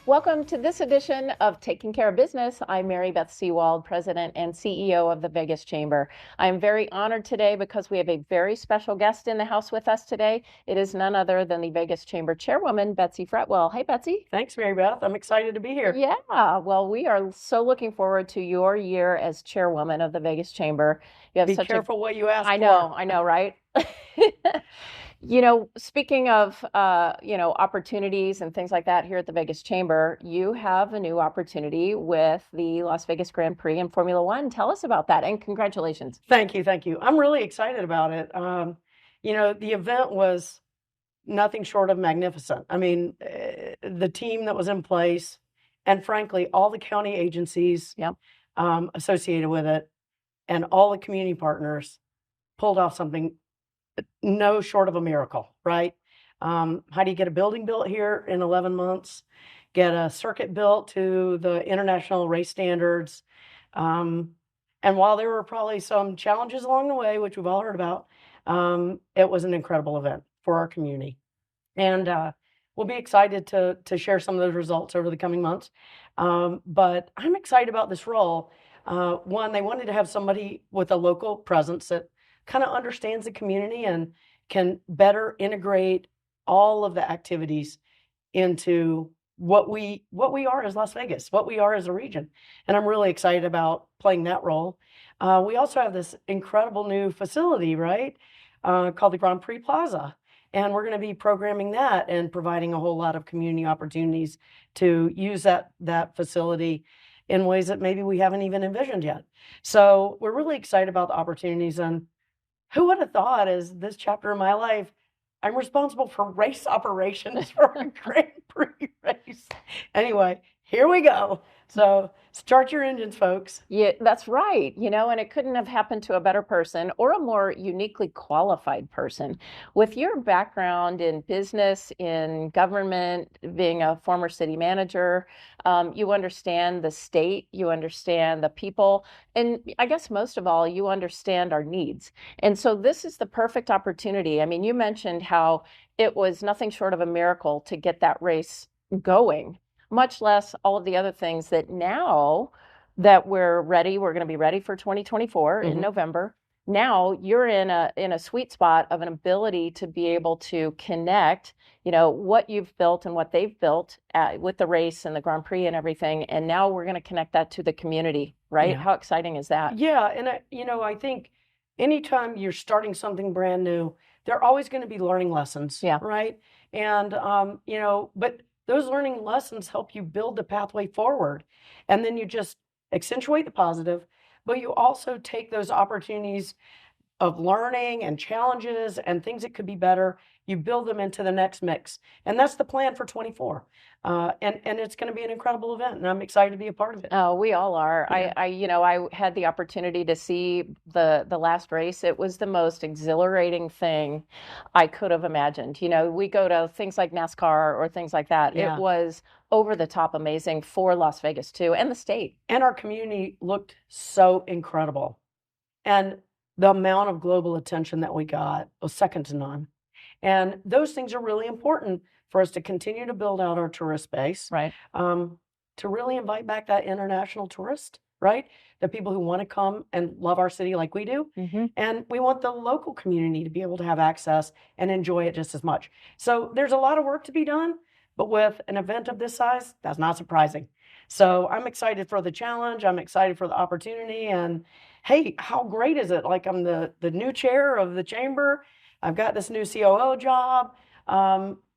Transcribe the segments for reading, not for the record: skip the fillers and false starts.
Welcome to this edition of Taking Care of Business. I'm Beth Sewald, President and CEO of the Vegas Chamber. I'm very honored today because we have a very special guest in the house with us today. It is none other than the Vegas Chamber Chairwoman, Betsy Fretwell. Hey, Betsy. Thanks, Mary Beth. I'm excited to be here. Yeah, well, we are so looking forward to your year as Chairwoman of the Vegas Chamber. You have Be such careful what you ask I know, right? Speaking of, opportunities and things like that here at the Vegas Chamber, you have a new opportunity with the Las Vegas Grand Prix in Formula One. Tell us about that, and congratulations. Thank you. I'm really excited about it. The event was nothing short of magnificent. I mean, the team that was in place, and frankly, all the county agencies Yep. Associated with it, and all the community partners pulled off something no short of a miracle, right? How do you get a building built here in 11 months? Get a circuit built to the international race standards. And while there were probably some challenges along the way, which we've all heard about, it was an incredible event for our community. And we'll be excited to share some of those results over the coming months. But I'm excited about this role. One, they wanted to have somebody with a local presence that kind of understands the community and can better integrate all of the activities into what we are as Las Vegas, what we are as a region. And I'm really excited about playing that role. We also have this incredible new facility, right, called the Grand Prix Plaza. And we're going to be programming that and providing a whole lot of community opportunities to use that facility in ways that maybe we haven't even envisioned yet. So we're really excited about the opportunities. And who would have thought, as this chapter of my life, I'm responsible for race operations for a Grand Prix race. Anyway, here we go. So start your engines, folks. Yeah, that's right. And it couldn't have happened to a better person or a more uniquely qualified person. With your background in business, in government, being a former city manager, you understand the state, you understand the people, and I guess most of all, you understand our needs. And so this is the perfect opportunity. I mean, you mentioned how it was nothing short of a miracle to get that race going, much less all of the other things that now that we're going to be ready for 2024 in November. Now you're in a sweet spot of an ability to be able to connect, what you've built and what they've built with the race and the Grand Prix and everything. And now we're going to connect that to the community, right? Yeah. How exciting is that? Yeah, and I think anytime you're starting something brand new, there are always going to be learning lessons, Yeah. right? And but those learning lessons help you build the pathway forward. And then you just accentuate the positive, but you also take those opportunities of learning and challenges and things that could be better. You build them into the next mix. And that's the plan for 24. And it's going to be an incredible event, and I'm excited to be a part of it. Oh, we all are. Yeah. I had the opportunity to see the last race. It was the most exhilarating thing I could have imagined. We go to things like NASCAR or things like that. Yeah. It was over the top amazing for Las Vegas too, and the state. And our community looked so incredible. And the amount of global attention that we got was second to none. And those things are really important for us to continue to build out our tourist base. Right. To really invite back that international tourist, right? The people who want to come and love our city like we do. Mm-hmm. And we want the local community to be able to have access and enjoy it just as much. So there's a lot of work to be done, but with an event of this size, that's not surprising. So I'm excited for the challenge. I'm excited for the opportunity. And hey, how great is it? Like, I'm the new chair of the chamber. I've got this new COO job.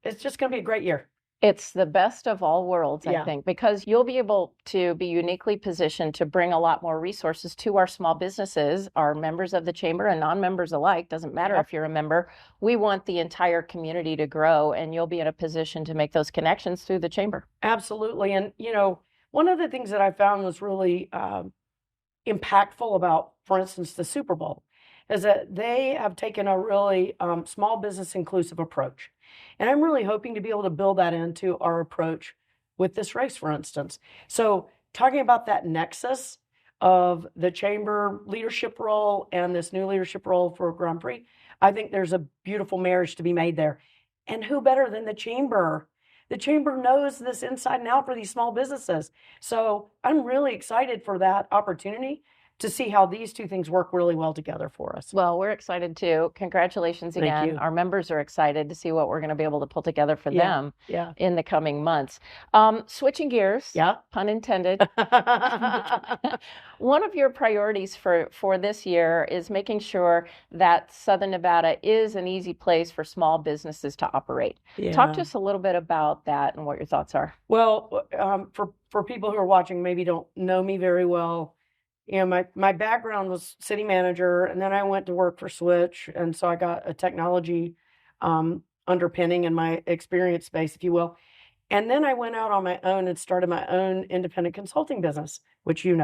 It's just going to be a great year. It's the best of all worlds, I Yeah. think, because you'll be able to be uniquely positioned to bring a lot more resources to our small businesses, our members of the chamber and non-members alike. Doesn't matter Yeah. if you're a member. We want the entire community to grow, and you'll be in a position to make those connections through the chamber. Absolutely. And, one of the things that I found was really impactful about, for instance, the Super Bowl, is that they have taken a really small business inclusive approach. And I'm really hoping to be able to build that into our approach with this race, for instance. So talking about that nexus of the chamber leadership role and this new leadership role for Grand Prix, I think there's a beautiful marriage to be made there. And who better than the chamber The chamber knows this inside and out for these small businesses. So I'm really excited for that opportunity to see how these two things work really well together for us. Well, we're excited too. Congratulations Thank again. you. Our members are excited to see what we're going to be able to pull together for Yeah, them yeah, in the coming months. Switching gears, yeah. pun intended. One of your priorities for this year is making sure that Southern Nevada is an easy place for small businesses to operate. Talk to Yeah. us a little bit about that and what your thoughts are. Well, for people who are watching, maybe don't know me very well, my background was city manager, and then I went to work for Switch, and so I got a technology underpinning in my experience base, if you will. And then I went out on my own and started my own independent consulting business, which that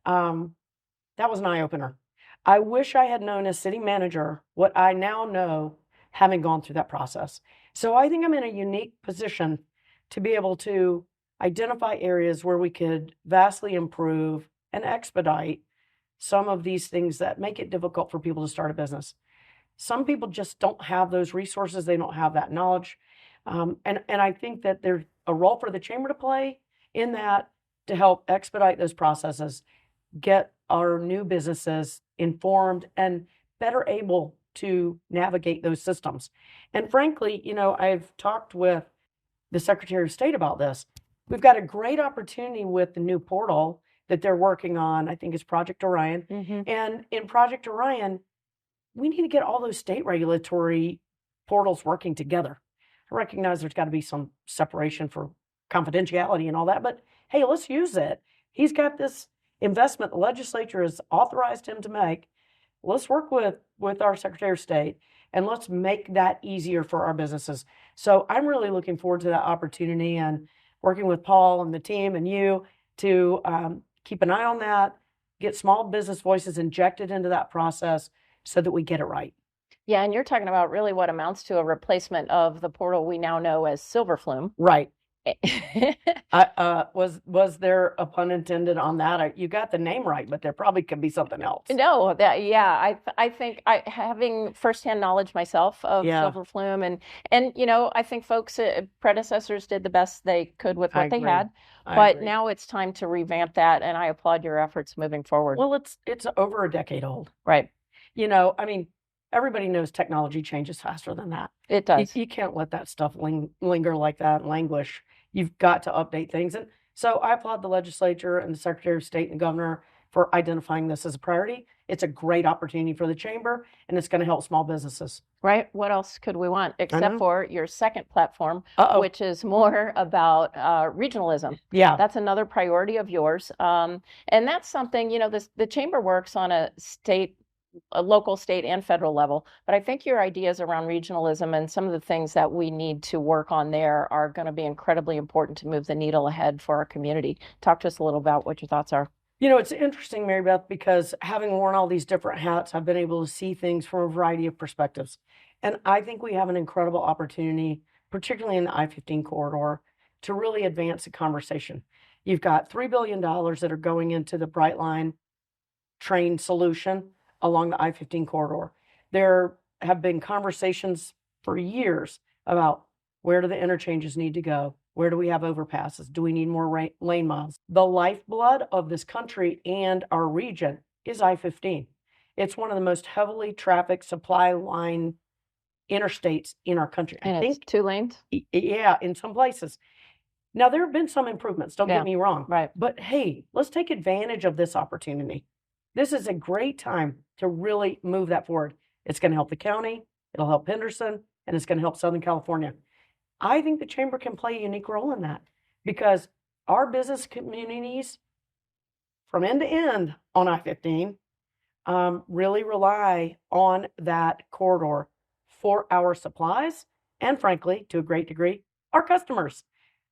was an eye opener. I wish I had known as city manager what I now know, having gone through that process. So I think I'm in a unique position to be able to identify areas where we could vastly improve and expedite some of these things that make it difficult for people to start a business. Some people just don't have those resources. They don't have that knowledge. And I think that there's a role for the chamber to play in that, to help expedite those processes, get our new businesses informed and better able to navigate those systems. And frankly, I've talked with the Secretary of State about this. We've got a great opportunity with the new portal that they're working on. I think it's Project Orion. And in Project Orion, we need to get all those state regulatory portals working together. I recognize there's got to be some separation for confidentiality and all that, but hey, let's use it. He's got this investment the legislature has authorized him to make. Let's work with our Secretary of State, and let's make that easier for our businesses. So I'm really looking forward to that opportunity, and working with Paul and the team and you to keep an eye on that, get small business voices injected into that process so that we get it right. Yeah, and you're talking about really what amounts to a replacement of the portal we now know as Silverflume. Right. Was there a pun intended on that? You got the name right, but there probably could be something else. No, I think having firsthand knowledge myself of Silverflume, and I think folks predecessors did the best they could with what they had, but now it's time to revamp that, and I applaud your efforts moving forward. Well, it's over a decade old. Right. I mean, everybody knows technology changes faster than that. It does. You can't let that stuff linger like that and languish. You've got to update things. And so I applaud the legislature and the Secretary of State and the governor for identifying this as a priority. It's a great opportunity for the chamber, and it's going to help small businesses. Right. What else could we want except for your second platform, which is more about regionalism? Yeah. That's another priority of yours. And that's something, the chamber works on a local, state, and federal level. But I think your ideas around regionalism and some of the things that we need to work on there are going to be incredibly important to move the needle ahead for our community. Talk to us a little about what your thoughts are. It's interesting, Mary Beth, because having worn all these different hats, I've been able to see things from a variety of perspectives. And I think we have an incredible opportunity, particularly in the I-15 corridor, to really advance the conversation. You've got $3 billion that are going into the Brightline train solution along the I-15 corridor. There have been conversations for years about where do the interchanges need to go? Where do we have overpasses? Do we need more lane miles? The lifeblood of this country and our region is I-15. It's one of the most heavily trafficked supply line interstates in our country. And I think 2 lanes? Yeah, in some places. Now, there have been some improvements, don't get me wrong. Right. But hey, let's take advantage of this opportunity. This is a great time to really move that forward. It's going to help the county, it'll help Henderson, and it's going to help Southern California. I think the chamber can play a unique role in that, because our business communities from end to end on I-15 really rely on that corridor for our supplies and, frankly, to a great degree, our customers.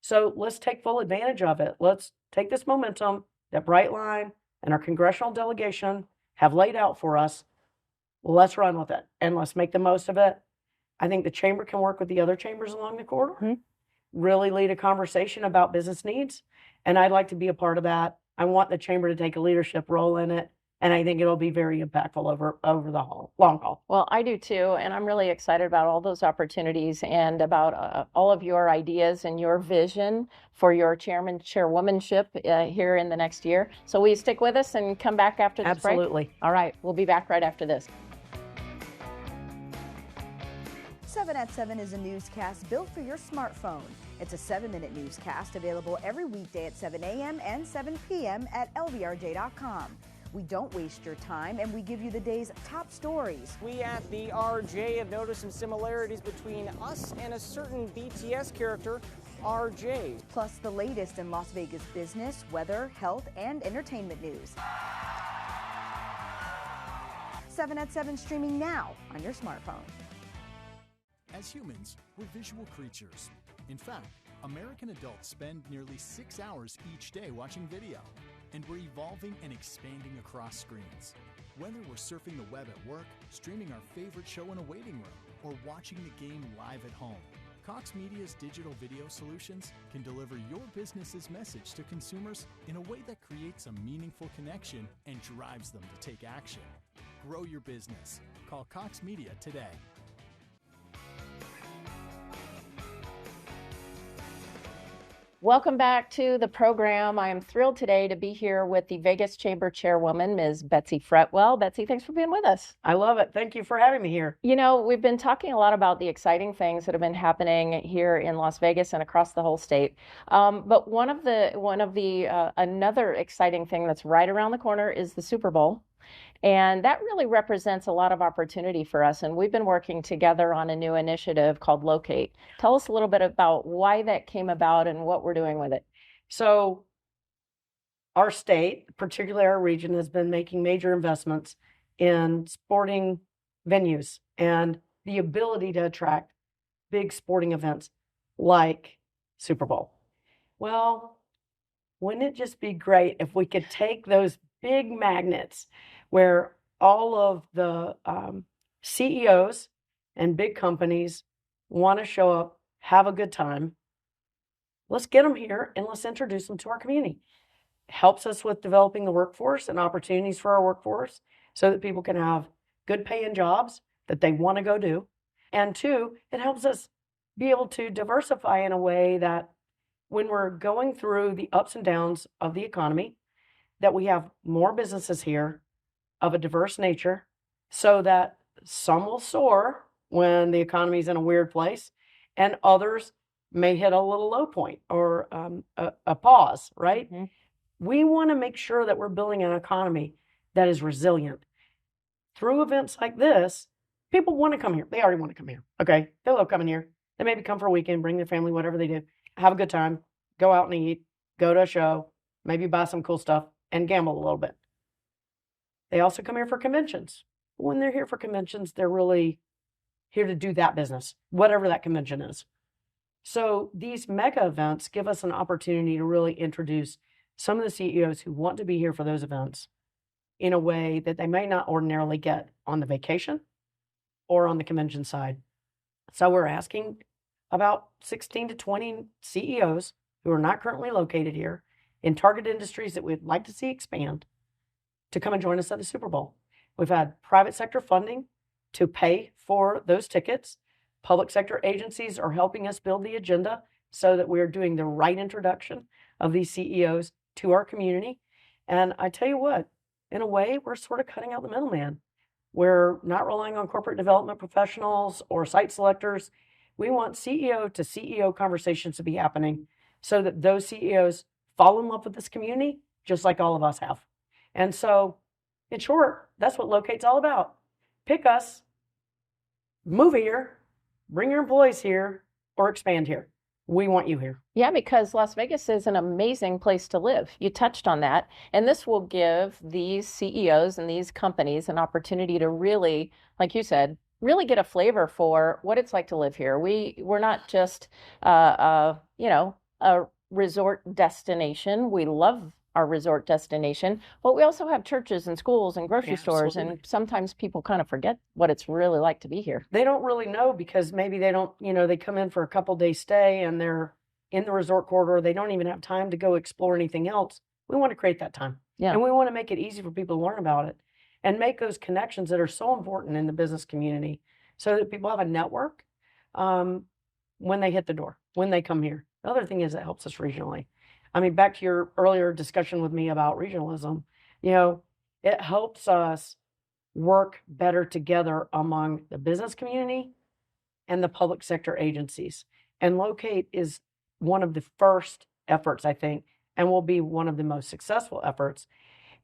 So let's take full advantage of it. Let's take this momentum that Brightline and our congressional delegation have laid out for us. Let's run with it, and let's make the most of it. I think the chamber can work with the other chambers along the corridor, really lead a conversation about business needs, and I'd like to be a part of that. I want the chamber to take a leadership role in it And I think it'll be very impactful over the long haul. Well, I do too, and I'm really excited about all those opportunities and about all of your ideas and your vision for your chairwomanship here in the next year. So will you stick with us and come back after this break? Absolutely. All right, we'll be back right after this. 7 at 7 is a newscast built for your smartphone. It's a 7-minute newscast available every weekday at 7 a.m. and 7 p.m. at lvrj.com. We don't waste your time, and we give you the day's top stories. We at the RJ have noticed some similarities between us and a certain BTS character, RJ. Plus the latest in Las Vegas business, weather, health, and entertainment news. 7 at 7 streaming now on your smartphone. As humans, we're visual creatures. In fact, American adults spend nearly 6 hours each day watching video. And we're evolving and expanding across screens. Whether we're surfing the web at work, streaming our favorite show in a waiting room, or watching the game live at home, Cox Media's digital video solutions can deliver your business's message to consumers in a way that creates a meaningful connection and drives them to take action. Grow your business. Call Cox Media today. Welcome back to the program. I am thrilled today to be here with the Vegas Chamber Chairwoman, Ms. Betsy Fretwell. Betsy, thanks for being with us. I love it. Thank you for having me here. You know, we've been talking a lot about the exciting things that have been happening here in Las Vegas and across the whole state. But another exciting thing that's right around the corner is the Super Bowl. And that really represents a lot of opportunity for us. And we've been working together on a new initiative called Locate. Tell us a little bit about why that came about and what we're doing with it. So our state, particularly our region, has been making major investments in sporting venues and the ability to attract big sporting events like Super Bowl. Well, wouldn't it just be great if we could take those big magnets where all of the CEOs and big companies want to show up, have a good time. Let's get them here and let's introduce them to our community. Helps us with developing the workforce and opportunities for our workforce so that people can have good paying jobs that they want to go do. And two, it helps us be able to diversify in a way that when we're going through the ups and downs of the economy, that we have more businesses here of a diverse nature so that some will soar when the economy is in a weird place and others may hit a little low point or a pause, right? Mm-hmm. We want to make sure that we're building an economy that is resilient. Through events like this, people want to come here. They already want to come here. Okay, they love coming here. They maybe come for a weekend, bring their family, whatever they do, have a good time, go out and eat, go to a show, maybe buy some cool stuff, and gamble a little bit. They also come here for conventions. When they're here for conventions, they're really here to do that business, whatever that convention is. So these mega events give us an opportunity to really introduce some of the CEOs who want to be here for those events in a way that they may not ordinarily get on the vacation or on the convention side. So we're asking about 16 to 20 CEOs who are not currently located here in target industries that we'd like to see expand to come and join us at the Super Bowl. We've had private sector funding to pay for those tickets. Public sector agencies are helping us build the agenda so that we're doing the right introduction of these CEOs to our community. And I tell you what, in a way, we're sort of cutting out the middleman. We're not relying on corporate development professionals or site selectors. We want CEO to CEO conversations to be happening so that those CEOs fall in love with this community, just like all of us have. And so, in short, that's what Locate's all about. Pick us, move here, bring your employees here, or expand here. We want you here. Yeah, because Las Vegas is an amazing place to live. You touched on that. And this will give these CEOs and these companies an opportunity to really, like you said, really get a flavor for what it's like to live here. We're not just, a resort destination. We love our resort destination, but we also have churches and schools and grocery stores. Absolutely. And sometimes people kind of forget what it's really like to be here. They don't really know because maybe they don't, they come in for a couple days stay and they're in the resort corridor. They don't even have time to go explore anything else. We want to create that time. Yeah. And we want to make it easy for people to learn about it and make those connections that are so important in the business community so that people have a network when they hit the door, when they come here. The other thing is it helps us regionally. I mean, back to your earlier discussion with me about regionalism, it helps us work better together among the business community and the public sector agencies. And Locate is one of the first efforts, I think, and will be one of the most successful efforts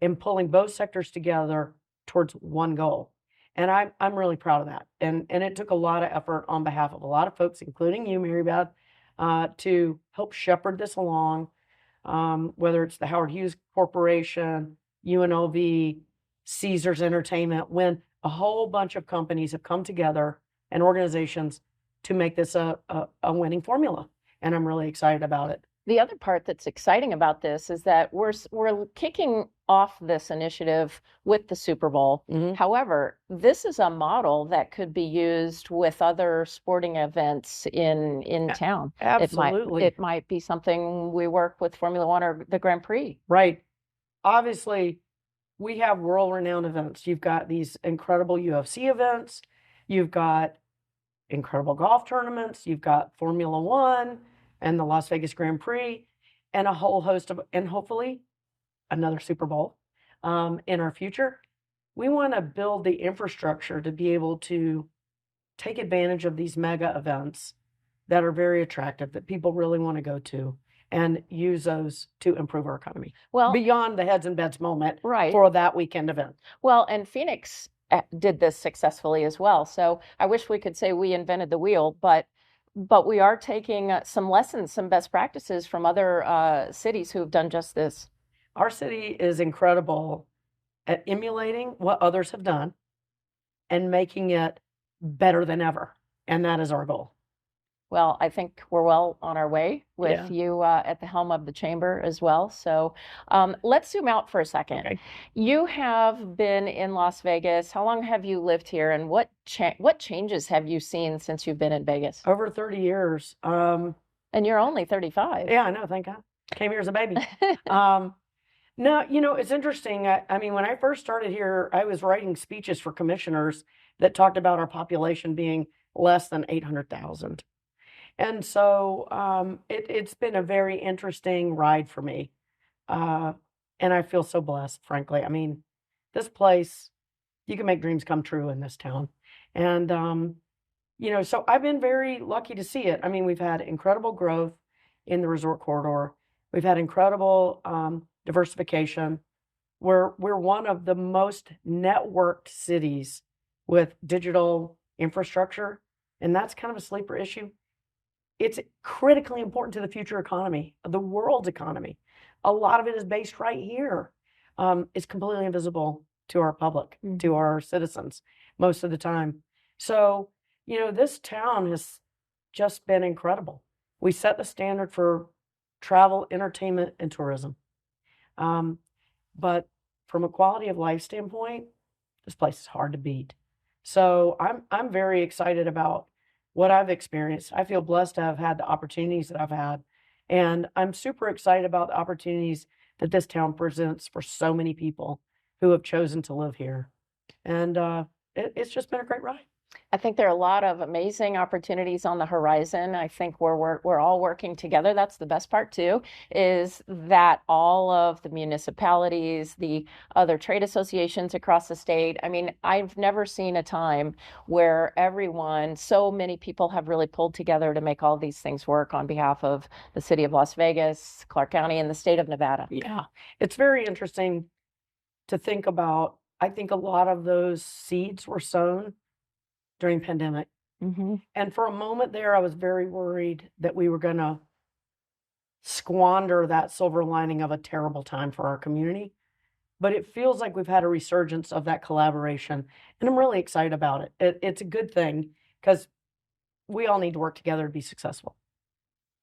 in pulling both sectors together towards one goal. And I'm really proud of that. And it took a lot of effort on behalf of a lot of folks, including you, Mary Beth, to help shepherd this along, whether it's the Howard Hughes Corporation, UNLV, Caesars Entertainment, when a whole bunch of companies have come together and organizations to make this a winning formula. And I'm really excited about it. The other part that's exciting about this is that we're kicking off this initiative with the Super Bowl. Mhm. However, this is a model that could be used with other sporting events in town. Absolutely. It might be something we work with Formula One or the Grand Prix. Right. Obviously, we have world-renowned events. You've got these incredible UFC events. You've got incredible golf tournaments. You've got Formula One and the Las Vegas Grand Prix and a whole host of, and hopefully another Super Bowl in our future. We want to build the infrastructure to be able to take advantage of these mega events that are very attractive, that people really want to go to, and use those to improve our economy. Well, beyond the heads and beds moment right. for that weekend event. Well, and Phoenix did this successfully as well. So I wish we could say we invented the wheel, but we are taking some lessons, some best practices from other cities who have done just this. Our city is incredible at emulating what others have done and making it better than ever. And that is our goal. Well, I think we're well on our way with Yeah. you at the helm of the chamber as well. So let's zoom out for a second. Okay. You have been in Las Vegas. How long have you lived here, and what changes have you seen since you've been in Vegas? Over 30 years. And you're only 35. Yeah, I know. Thank God. Came here as a baby. No, it's interesting. I mean, when I first started here, I was writing speeches for commissioners that talked about our population being less than 800,000. And so it's been a very interesting ride for me. And I feel so blessed, frankly. I mean, this place, you can make dreams come true in this town. And, so I've been very lucky to see it. I mean, we've had incredible growth in the resort corridor. We've had incredible diversification. We're one of the most networked cities with digital infrastructure. And that's kind of a sleeper issue. It's critically important to the future economy, the world's economy. A lot of it is based right here. It's completely invisible to our public, to our citizens, most of the time. So, this town has just been incredible. We set the standard for travel, entertainment, and tourism. But from a quality of life standpoint, this place is hard to beat. So I'm very excited about what I've experienced. I feel blessed to have had the opportunities that I've had. And I'm super excited about the opportunities that this town presents for so many people who have chosen to live here. And it's just been a great ride. I think there are a lot of amazing opportunities on the horizon. I think we're all working together. That's the best part too, is that all of the municipalities, the other trade associations across the state. I mean, I've never seen a time where so many people have really pulled together to make all these things work on behalf of the city of Las Vegas, Clark County, and the state of Nevada. Yeah, it's very interesting to think about. I think a lot of those seeds were sown during pandemic. Mm-hmm. And for a moment there, I was very worried that we were going to squander that silver lining of a terrible time for our community. But it feels like we've had a resurgence of that collaboration, and I'm really excited about it. It's a good thing because we all need to work together to be successful.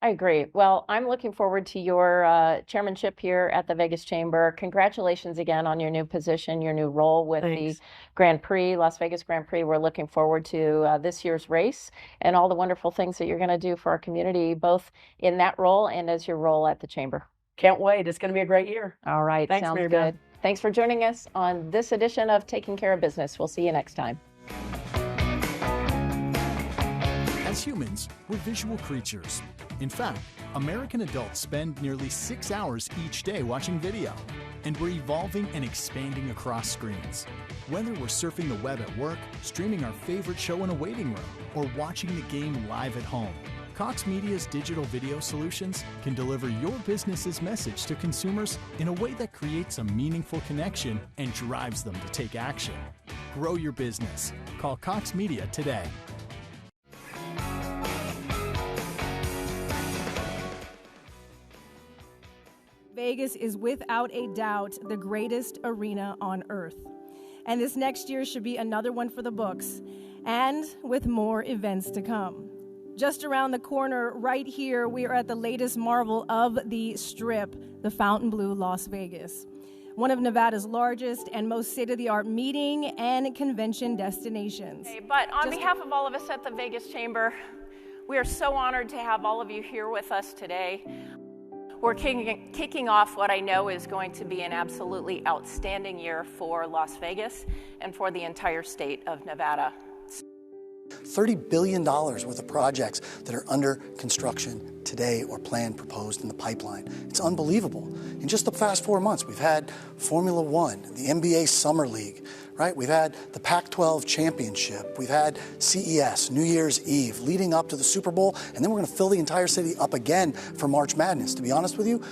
I agree. Well, I'm looking forward to your chairmanship here at the Vegas Chamber. Congratulations again on your new position, your new role with Thanks. the Grand Prix, Las Vegas Grand Prix. We're looking forward to this year's race and all the wonderful things that you're going to do for our community, both in that role and as your role at the Chamber. Can't wait. It's going to be a great year. All right, Thanks, sounds Mary good. Beth. Thanks for joining us on this edition of Taking Care of Business. We'll see you next time. As humans, we're visual creatures. In fact, American adults spend nearly 6 hours each day watching video, and we're evolving and expanding across screens. Whether we're surfing the web at work, streaming our favorite show in a waiting room, or watching the game live at home, Cox Media's digital video solutions can deliver your business's message to consumers in a way that creates a meaningful connection and drives them to take action. Grow your business. Call Cox Media today. Vegas is without a doubt the greatest arena on earth. And this next year should be another one for the books, and with more events to come. Just around the corner, right here, we are at the latest marvel of the Strip, the Fontainebleau Las Vegas. One of Nevada's largest and most state-of-the-art meeting and convention destinations. Okay, but on behalf of all of us at the Vegas Chamber, we are so honored to have all of you here with us today. We're kicking off what I know is going to be an absolutely outstanding year for Las Vegas and for the entire state of Nevada. $30 billion worth of projects that are under construction today or planned, proposed in the pipeline. It's unbelievable. In just the past 4 months, we've had Formula One, the NBA Summer League, right? We've had the Pac-12 Championship. We've had CES, New Year's Eve, leading up to the Super Bowl, and then we're going to fill the entire city up again for March Madness. To be honest with you,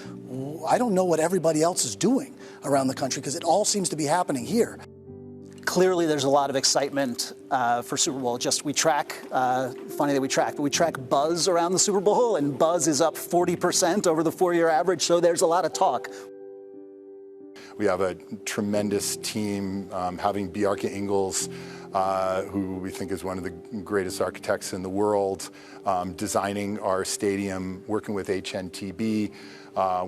I don't know what everybody else is doing around the country because it all seems to be happening here. Clearly, there's a lot of excitement for Super Bowl. We track, funny that we track, but we track buzz around the Super Bowl, and buzz is up 40% over the 4-year average, so there's a lot of talk. We have a tremendous team, having Bjarke Ingels, who we think is one of the greatest architects in the world, designing our stadium, working with HNTB,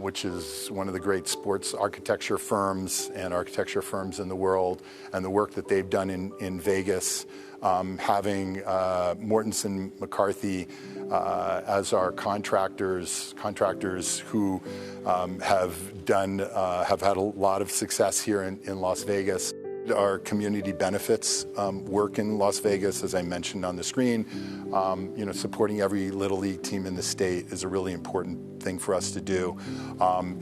which is one of the great sports architecture firms and architecture firms in the world, and the work that they've done in Vegas, having Mortenson McCarthy as our contractors who have had a lot of success here in Las Vegas. Our community benefits work in Las Vegas, as I mentioned on the screen. Supporting every Little League team in the state is a really important thing for us to do.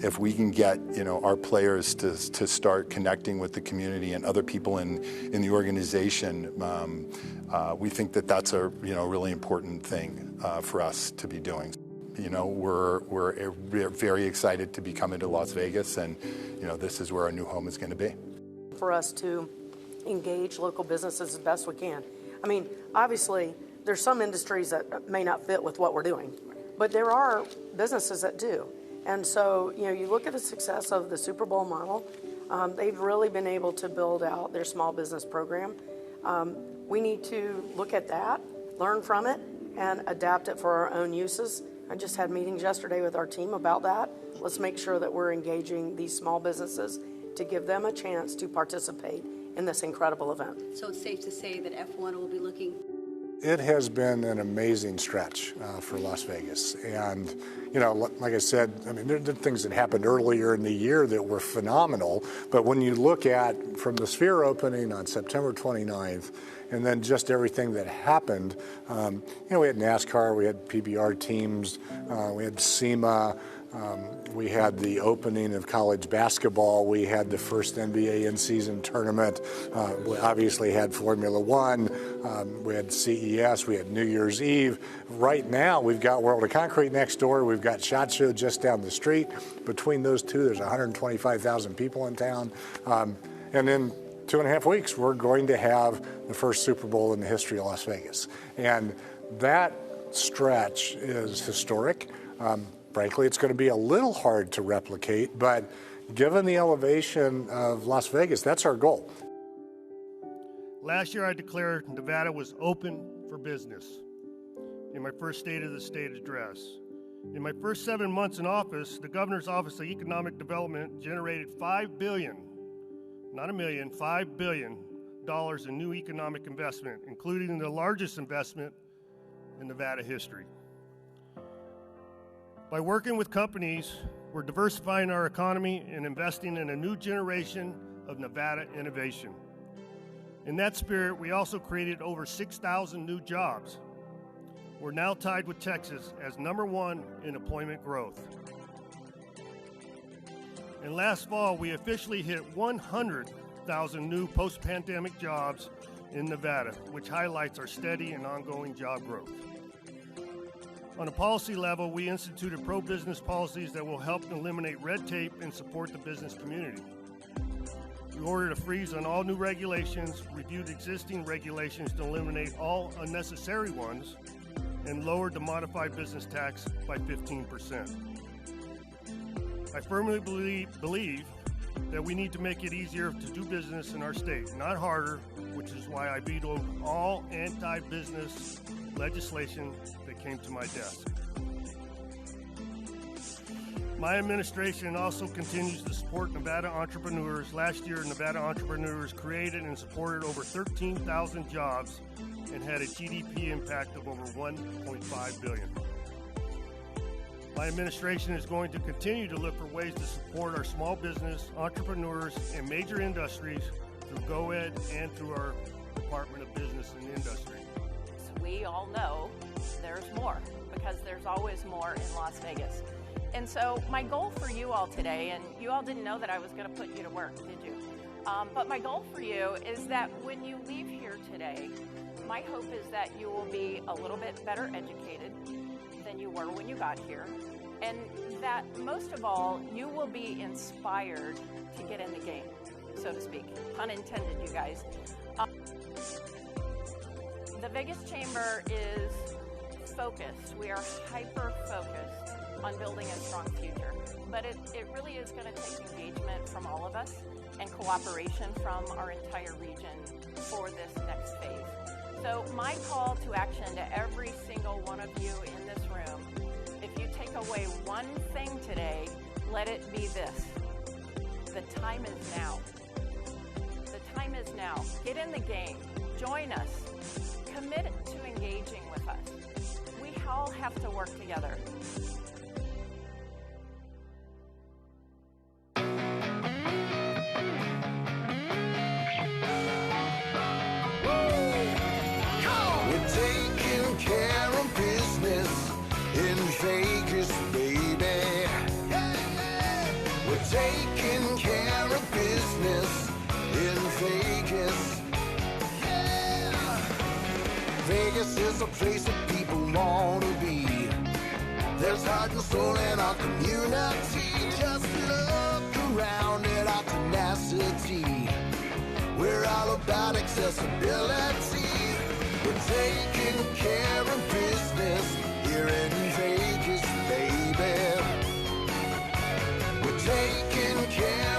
If we can get our players to start connecting with the community and other people in the organization, we think that that's a really important thing for us to be doing. We're very excited to be coming to Las Vegas, and this is where our new home is going to be. For us to engage local businesses as best we can. I mean, obviously, there's some industries that may not fit with what we're doing, but there are businesses that do. And so, you look at the success of the Super Bowl model, they've really been able to build out their small business program. We need to look at that, learn from it, and adapt it for our own uses. I just had meetings yesterday with our team about that. Let's make sure that we're engaging these small businesses to give them a chance to participate in this incredible event. So it's safe to say that F1 will be looking. It has been an amazing stretch for Las Vegas. And, like I said, there are things that happened earlier in the year that were phenomenal. But when you look at from the Sphere opening on September 29th, and then just everything that happened, we had NASCAR, we had PBR teams, we had SEMA, we had the opening of college basketball. We had the first NBA in-season tournament. We obviously had Formula One. We had CES. We had New Year's Eve. Right now, we've got World of Concrete next door. We've got SHOT Show just down the street. Between those two, there's 125,000 people in town. And in 2.5 weeks, we're going to have the first Super Bowl in the history of Las Vegas. And that stretch is historic. Frankly, it's going to be a little hard to replicate, but given the elevation of Las Vegas, that's our goal. Last year, I declared Nevada was open for business in my first State of the State address. In my first 7 months in office, the Governor's Office of Economic Development generated $5 billion, not a million, $5 billion in new economic investment, including the largest investment in Nevada history. By working with companies We're diversifying our economy and investing in a new generation of Nevada innovation. In that spirit, we also created over 6,000 new jobs. We're now tied with Texas as #1 in employment growth. And last fall, we officially hit 100,000 new post-pandemic jobs in Nevada, which highlights our steady and ongoing job growth. On a policy level, we instituted pro-business policies that will help eliminate red tape and support the business community. We ordered a freeze on all new regulations, reviewed existing regulations to eliminate all unnecessary ones, and lowered the modified business tax by 15%. I firmly believe that we need to make it easier to do business in our state, not harder, which is why I vetoed all anti-business legislation that came to my desk. My administration also continues to support Nevada entrepreneurs. Last year, Nevada entrepreneurs created and supported over 13,000 jobs and had a GDP impact of over $1.5 billion. My administration is going to continue to look for ways to support our small business, entrepreneurs, and major industries through GoEd and through our Department of Business and Industry. We all know there's more, because there's always more in Las Vegas. And so my goal for you all today, and you all didn't know that I was going to put you to work, did you? But my goal for you is that when you leave here today, my hope is that you will be a little bit better educated than you were when you got here, and that most of all, you will be inspired to get in the game, so to speak. Pun intended, you guys. The Vegas Chamber is focused. We are hyper-focused on building a strong future. But it really is going to take engagement from all of us and cooperation from our entire region for this next phase. So my call to action to every single one of you in this room, if you take away one thing today, let it be this. The time is now. The time is now. Get in the game. Join us. Commit to engaging with us. We all have to work together. We're taking care of business in Vegas, baby. We're taking care of business in Vegas. Vegas is a place that people want to be. There's heart and soul in our community. Just look around at our tenacity. We're all about accessibility. We're taking care of business here in Vegas, baby. We're taking care